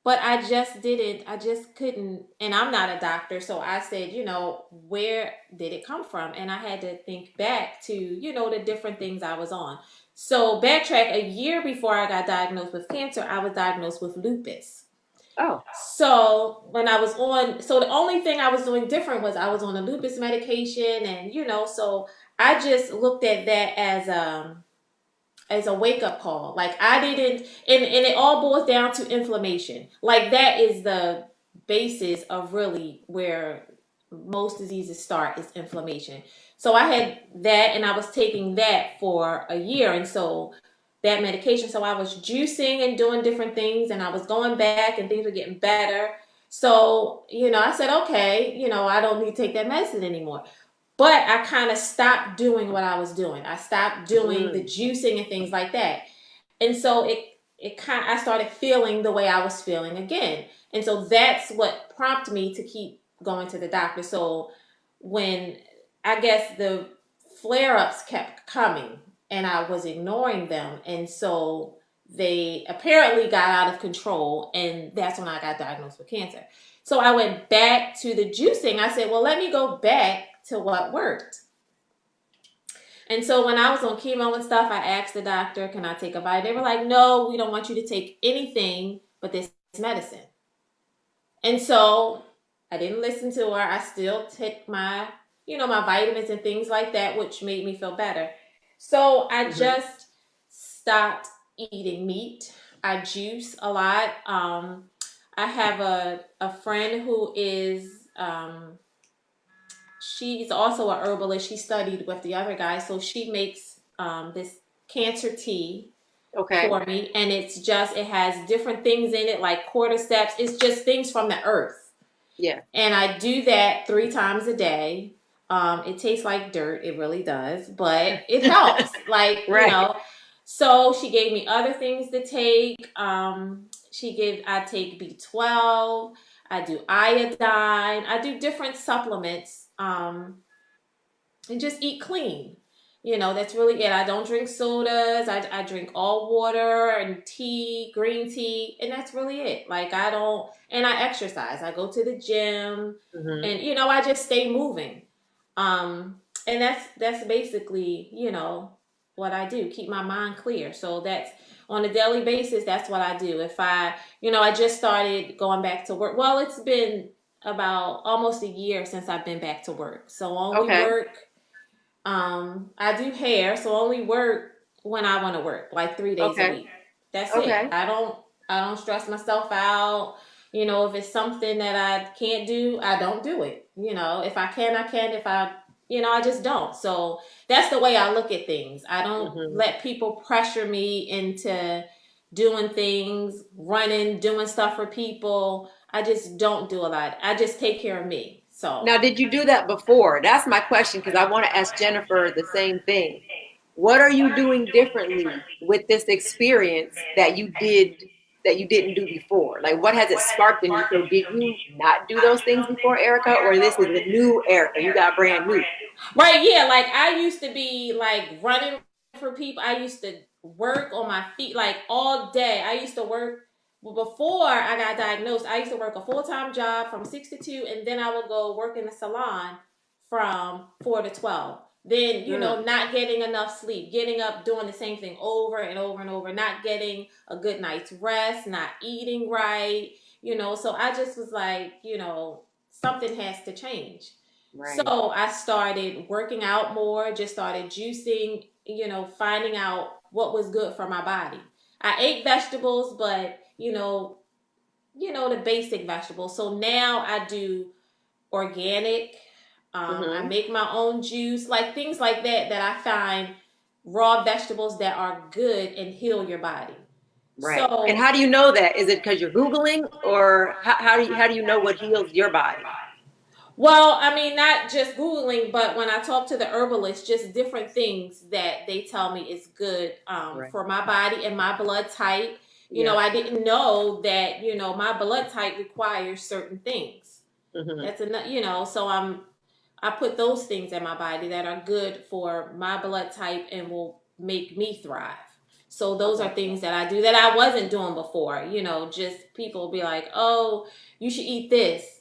but I just didn't, I just couldn't, and I'm not a doctor, so I said, where did it come from? And I had to think back to, the different things I was on. So backtrack, a year before I got diagnosed with cancer, I was diagnosed with lupus. Oh, So when I was on, so the only thing I was doing different was I was on a lupus medication, and so I just looked at that as a wake up call. Like I didn't, and it all boils down to inflammation. Like that is the basis of really where most diseases start is inflammation. So I had that, and I was taking that for a year, and so that medication. So I was juicing and doing different things, and I was going back, and things were getting better. So I said, okay, I don't need to take that medicine anymore. But I kind of stopped doing what I was doing. I stopped doing the juicing and things like that. And so it kind of, I started feeling the way I was feeling again. And so that's what prompted me to keep going to the doctor. So when I guess the flare-ups kept coming and I was ignoring them, and so they apparently got out of control, and that's when I got diagnosed with cancer. So I went back to the juicing. I said, well, let me go back to what worked. And so when I was on chemo and stuff, I asked the doctor, can I take a vitamin? They were like, no, we don't want you to take anything but this medicine. And so I didn't listen to her. I still took my, my vitamins and things like that, which made me feel better. So I just stopped eating meat. I juice a lot. I have a friend who is, she's also a herbalist. She studied with the other guy. So she makes this cancer tea okay. for me. And it has different things in it, like cordyceps. It's just things from the earth. Yeah. And I do that 3 times a day. It tastes like dirt. It really does. But it helps. Like, Right. So she gave me other things to take. I take B12. I do iodine. I do different supplements. And just eat clean. That's really it. I don't drink sodas. I drink all water and tea, green tea, and that's really it. Like I don't, and I exercise. I go to the gym, and I just stay moving. And that's basically what I do. Keep my mind clear. So that's on a daily basis, that's what I do. If I just started going back to work. Well, it's been about almost a year since I've been back to work. So only Okay. work. I do hair, so only work when I want to work, like 3 days a Okay. week. That's it. Okay. I don't stress myself out. If it's something that I can't do, I don't do it. If I can, I can. If I just don't. So that's the way I look at things. I don't Hmm. let people pressure me into doing things, running, doing stuff for people. I just don't do a lot. I just take care of me. So Now, did you do that before? That's my question because I want to ask Jennifer the same thing. What are you doing differently with this experience that you didn't do before? Like, what has it sparked in you? So, did you not do those things before, Erica, or this is a new Erica? You got brand new. right, yeah, like I used to be like running for people. I used to work on my feet like all day. I used to work before I got diagnosed. I used to work a full time job from 6 to 2, and then I would go work in the salon from 4 to 12. Then Mm, not getting enough sleep, getting up, doing the same thing over and over and over, not getting a good night's rest, not eating right. So I just was like, something has to change. right. So I started working out more, just started juicing, finding out what was good for my body. I ate vegetables, but the basic vegetables. So now I do organic. I Hmm. make my own juice, like things like that I find raw vegetables that are good and heal your body. Right. And So how do you know that? Is it because you're Googling, or how do you know what heals your body? well, I mean, not just Googling, but when I talk to the herbalist, just different things that they tell me is good Right. for my body and my blood type. Yep. I didn't know that, my blood type requires certain things. Hmm. That's enough, so I put those things in my body that are good for my blood type and will make me thrive. So those Okay. are things that I do that I wasn't doing before. Just people be like, "Oh, you should eat this."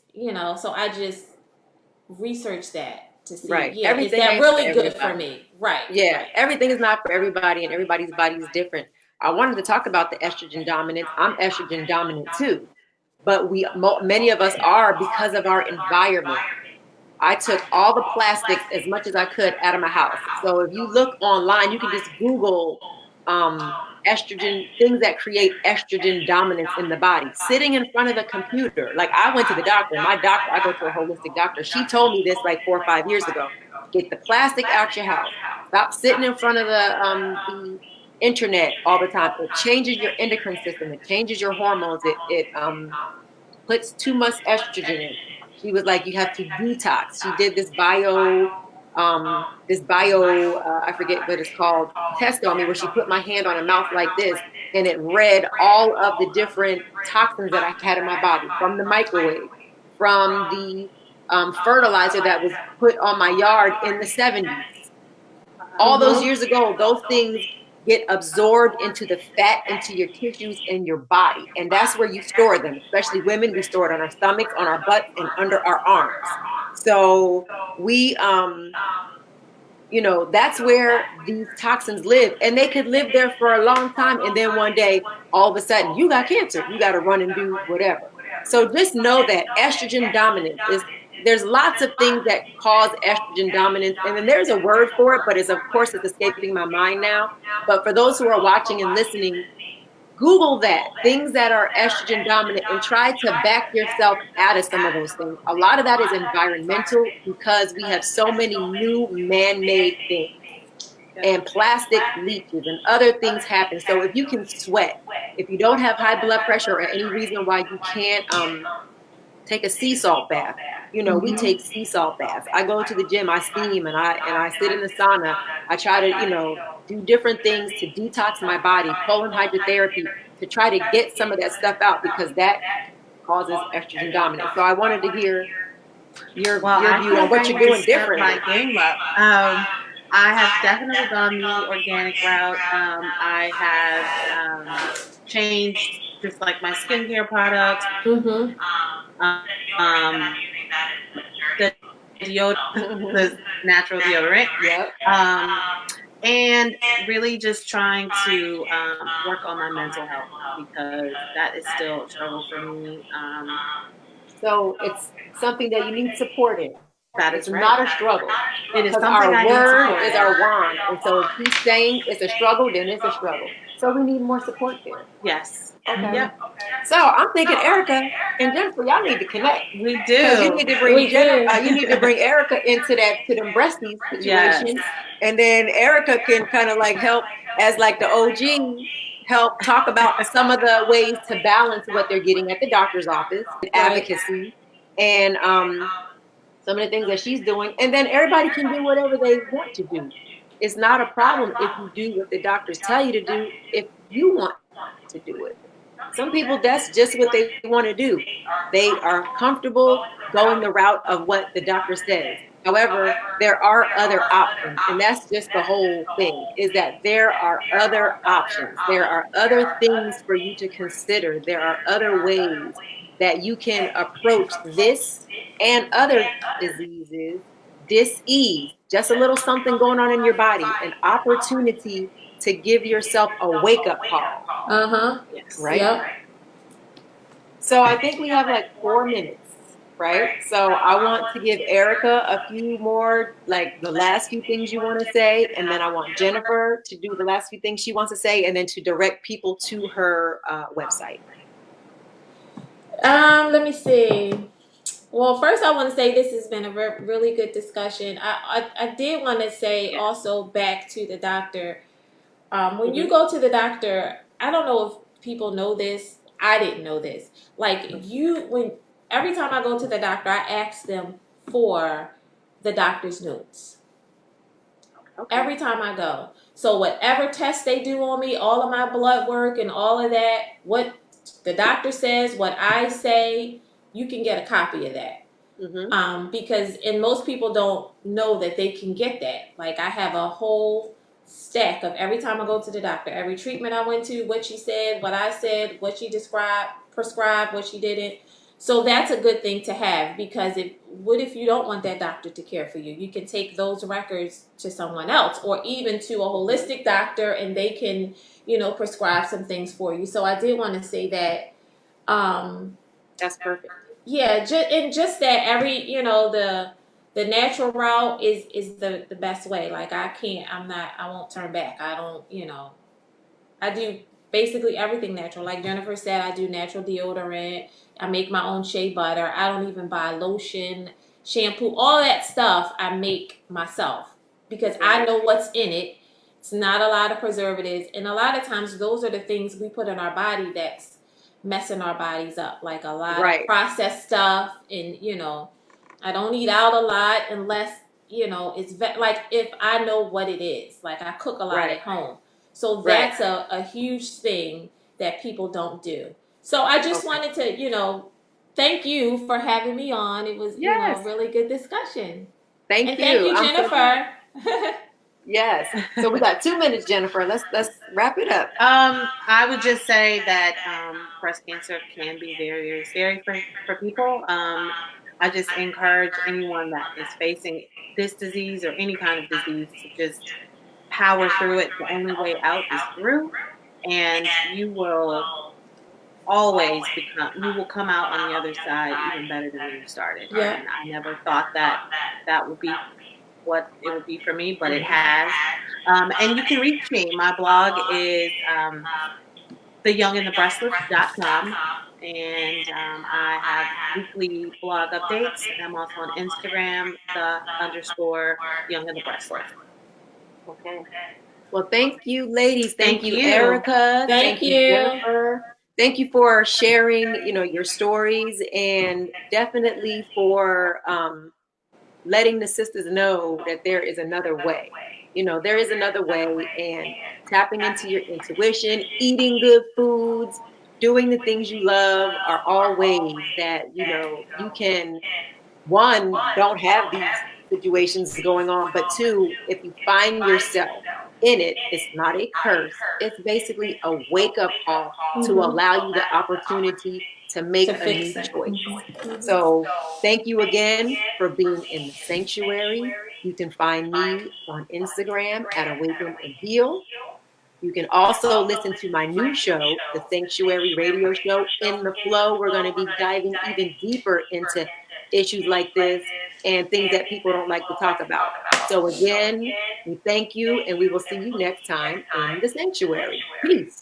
So I just research that to see, Right. yeah, is Everything that ain't for really good for everybody. me? Right, Yeah, right. everything is not for everybody, and everybody's body is different. I wanted to talk about the estrogen dominance. I'm estrogen dominant too, but many of us are because of our environment. I took all the plastics as much as I could out of my house. So if you look online, you can just Google um, estrogen, things that create estrogen dominance in the body. Sitting in front of the computer, like I went to the doctor. My doctor, I go to a holistic doctor. She told me this like 4 or 5 years ago. Get the plastic out your house. Stop sitting in front of the internet all the time. It changes your endocrine system. It changes your hormones. It puts too much estrogen in. She was like, you have to detox. She did this bio, I forget what it's called, test on me where she put my hand on a mouth like this and it read all of the different toxins that I had in my body from the microwave, from the fertilizer that was put on my yard in the 70s. All those Mm-hmm. years ago, those things get absorbed into the fat, into your tissues in your body. And that's where you store them. Especially women, we store it on our stomachs, on our butts, and under our arms. So that's where these toxins live. And they could live there for a long time. And then one day, all of a sudden, you got cancer. You got to run and do whatever. So just know that estrogen dominance is, there's lots of things that cause estrogen dominance. And then there's a word for it, but it's, of course, it's escaping my mind now. But for those who are watching and listening, Google that, things that are estrogen dominant, and try to back yourself out of some of those things. A lot of that is environmental because we have so many new man-made things and plastic leaches and other things happen. So if you can sweat, if you don't have high blood pressure or any reason why you can't take a sea salt bath. We take sea salt baths. I go to the gym, I steam, and I sit in the sauna. I try to, do different things to detox my body, colon hydrotherapy, to try to get some of that stuff out because that causes estrogen dominance. So I wanted to hear Well, your I view feel on like what I you're need to doing step differently. my game up. I have definitely gone the organic route. I have changed just like my skincare products, Mm-hmm. um, the deodorant, Mhm. the natural deodorant. Yep. Um, and really just trying to work on my mental health because that is still a struggle for me. So it's something that you need support in. That It's is right. not a struggle It is because something our I need word support is in. our wand. And so if he's saying it's a struggle, then it's a struggle. So we need more support there. Yes. Okay. Yep. So I'm thinking Erika and Jennifer, y'all need to connect. We Because you do. need to bring We do. you need to bring Erika into that to them breasties situation, Yes. and then Erika can kind of like help as like the OG help talk about some of the ways to balance what they're getting at the doctor's office, advocacy, and some of the things that she's doing, and then everybody can do whatever they want to do. It's not a problem if you do what the doctors tell you to do if you want to do it. Some people, that's just what they want to do. They are comfortable going the route of what the doctor says. However, there are other options, and that's just the whole thing, is that there are other options. There are other things for you to consider. There are other ways that you can approach this and other diseases, dis-ease, just a little something going on in your body, an opportunity to give yourself a wake-up call. Yes. Right? Yep. So I think we have like 4 minutes, right? So I want to give Erika a few more, like the last few things you want to say, and then I want Jennifer to do the last few things she wants to say, and then to direct people to her website. Let me see. Well, first I want to say this has been a really good discussion. I did want to say also back to the doctor. When you go to the doctor, I don't know if people know this. I didn't know this. Like every time I go to the doctor, I ask them for the doctor's notes. Okay. Every time I go. So whatever tests they do on me, all of my blood work and all of that, what the doctor says, what I say, you can get a copy of that. Because most people don't know that they can get that. Like I have a whole stack of every time I go to the doctor, every treatment I went to, what she said, what I said, what she prescribed, what she didn't. So that's a good thing to have, because what if you don't want that doctor to care for you? You can take those records to someone else, or even to a holistic doctor, and they can, prescribe some things for you. So I did want to say that. That's perfect. Yeah, just that the natural route is the best way. Like I won't turn back. I don't, I do basically everything natural. Like Jennifer said, I do natural deodorant. I make my own shea butter. I don't even buy lotion, shampoo, all that stuff I make myself because I know what's in it. It's not a lot of preservatives, and a lot of times those are the things we put in our body that's messing our bodies up, like a lot of processed stuff. And I don't eat out a lot unless it's like if I know what it is. Like I cook a lot at home, so that's a huge thing that people don't do. So I just wanted to thank you for having me on. It was a really good discussion. Thank you. Thank you, Jennifer. Yes. So we got 2 minutes, Jennifer. Let's wrap it up. I would just say that breast cancer can be very, very scary for people. I just encourage anyone that is facing this disease or any kind of disease to just power through it. The only way out is through, and you will you will come out on the other side even better than when you started. Yeah. And I never thought that would be what it would be for me, but it has. And you can reach me. My blog is theyoungandthebreastless.com, and I have weekly blog updates. I'm also on Instagram, _youngandthebreastless. Okay. Well, thank you, ladies. Thank you, you. Erika. Thank you. Jennifer. Thank you for sharing, your stories, and definitely for letting the sisters know that there is another way. There is another way, and tapping into your intuition, eating good foods, doing the things you love are all ways that, you can, one, don't have these situations going on, but two, if you find yourself in it, it's not a curse. It's basically a wake-up call to allow you the opportunity to make a new choice. So thank you again for being in the sanctuary. You can find me on Instagram at Awaken and Heal. You can also listen to my new show, the Sanctuary Radio Show. In the Flow, we're going to be diving even deeper into issues like this and things that people don't like to talk about. So, again, we thank you and we will see you next time in the Sanctuary. Peace.